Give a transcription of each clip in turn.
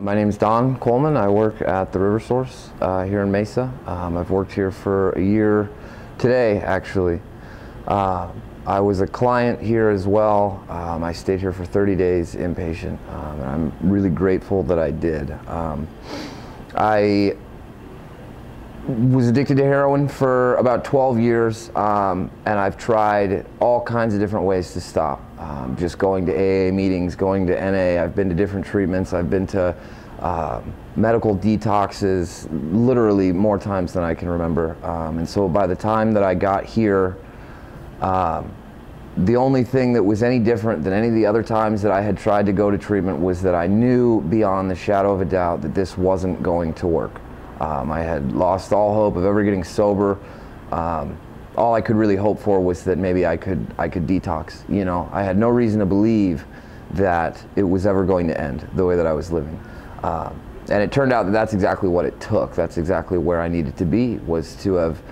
My name is Don Coleman. I work at the River Source here in Mesa. I've worked here for a year today, actually. I was a client here as well. I stayed here for 30 days inpatient, and I'm really grateful that I did. I was addicted to heroin for about 12 years, and I've tried all kinds of different ways to stop. Just going to AA meetings, going to NA, I've been to different treatments, I've been to medical detoxes, literally more times than I can remember. And so by the time that I got here, the only thing that was any different than any of the other times that I had tried to go to treatment was that I knew beyond the shadow of a doubt that this wasn't going to work. I had lost all hope of ever getting sober. All I could really hope for was that maybe I could detox. You know, I had no reason to believe that it was ever going to end the way that I was living. And it turned out that that's exactly what it took. That's exactly where I needed to be, was to have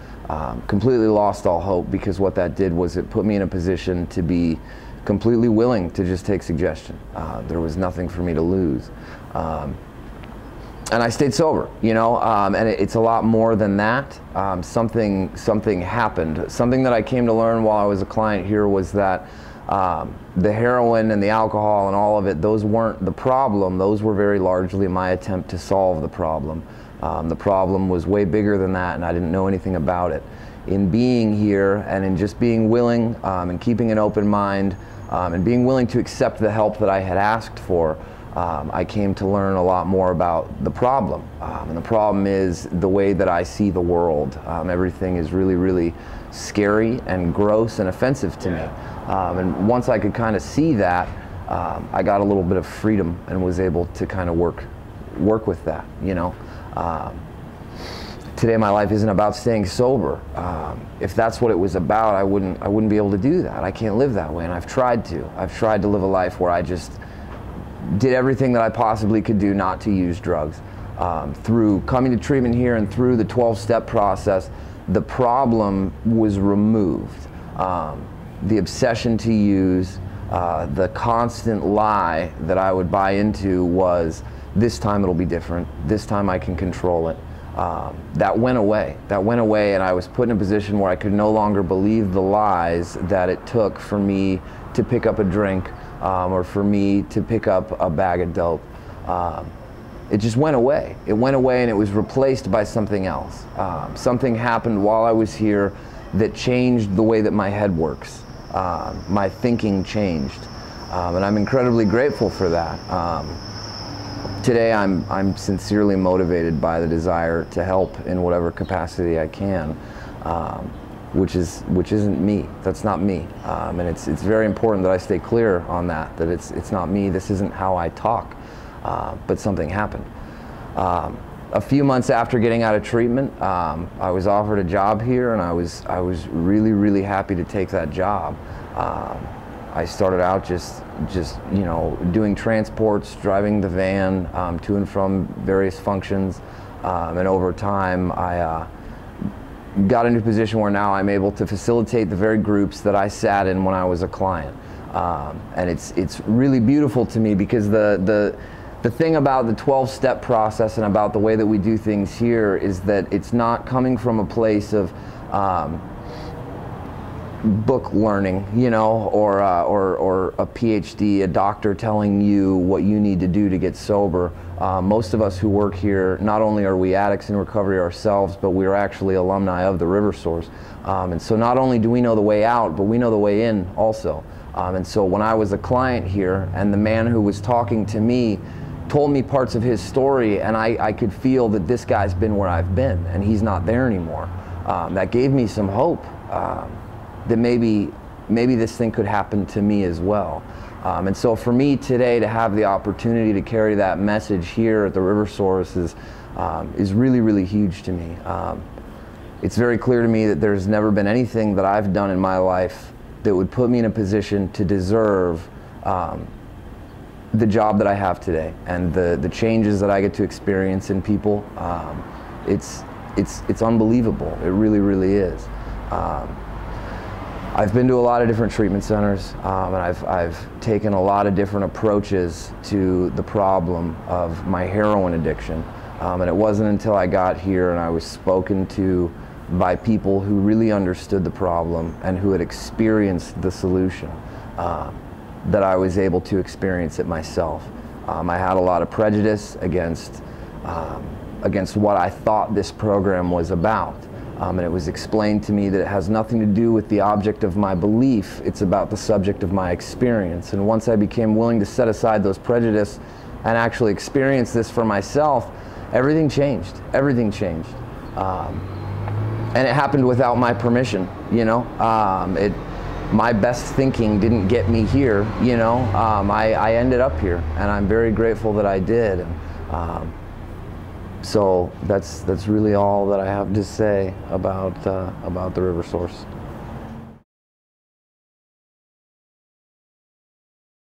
completely lost all hope, because what that did was it put me in a position to be completely willing to just take suggestion. There was nothing for me to lose. And I stayed sober, you know, and it's a lot more than that. Something happened. Something that I came to learn while I was a client here was that the heroin and the alcohol and all of it, those weren't the problem. Those were very largely my attempt to solve the problem. The problem was way bigger than that, and I didn't know anything about it. In being here and in just being willing and keeping an open mind and being willing to accept the help that I had asked for, I came to learn a lot more about the problem. And the problem is the way that I see the world. Everything is really, really scary and gross and offensive to me. And once I could kind of see that, I got a little bit of freedom and was able to kind of work with that, you know. Today my life isn't about staying sober. If that's what it was about, I wouldn't be able to do that. I can't live that way, and I've tried to. I've tried to live a life where I just did everything that I possibly could do not to use drugs. Through coming to treatment here and through the 12-step process, the problem was removed. The obsession to use, the constant lie that I would buy into was, this time it'll be different, this time I can control it. That went away. That went away, and I was put in a position where I could no longer believe the lies that it took for me to pick up a drink or for me to pick up a bag of dope. It just went away. It went away, and it was replaced by something else. Something happened while I was here that changed the way that my head works. My thinking changed, and I'm incredibly grateful for that. Today I'm sincerely motivated by the desire to help in whatever capacity I can, which isn't me. That's not me, and it's very important that I stay clear on that. That it's not me. This isn't how I talk. But something happened. A few months after getting out of treatment, I was offered a job here, and I was really, really happy to take that job. I started out just you know, doing transports, driving the van to and from various functions, and over time I got into a position where now I'm able to facilitate the very groups that I sat in when I was a client, and it's really beautiful to me, because the thing about the 12-step process and about the way that we do things here is that it's not coming from a place of book learning, you know, or a PhD, a doctor telling you what you need to do to get sober. Most of us who work here, not only are we addicts in recovery ourselves, but we are actually alumni of the River Source. And so not only do we know the way out, but we know the way in also. And so when I was a client here, and the man who was talking to me told me parts of his story, and I could feel that this guy's been where I've been, and he's not there anymore. That gave me some hope that maybe this thing could happen to me as well. And so for me today to have the opportunity to carry that message here at the River Source is really, really huge to me. It's very clear to me that there's never been anything that I've done in my life that would put me in a position to deserve the job that I have today, and the changes that I get to experience in people. It's unbelievable. It really, really is. I've been to a lot of different treatment centers, and I've taken a lot of different approaches to the problem of my heroin addiction. And it wasn't until I got here and I was spoken to by people who really understood the problem and who had experienced the solution that I was able to experience it myself. I had a lot of prejudice against what I thought this program was about. And it was explained to me that it has nothing to do with the object of my belief, it's about the subject of my experience. And once I became willing to set aside those prejudices and actually experience this for myself, everything changed. Everything changed. And it happened without my permission, you know. My best thinking didn't get me here, you know. I ended up here, and I'm very grateful that I did. So that's really all that I have to say about the river source.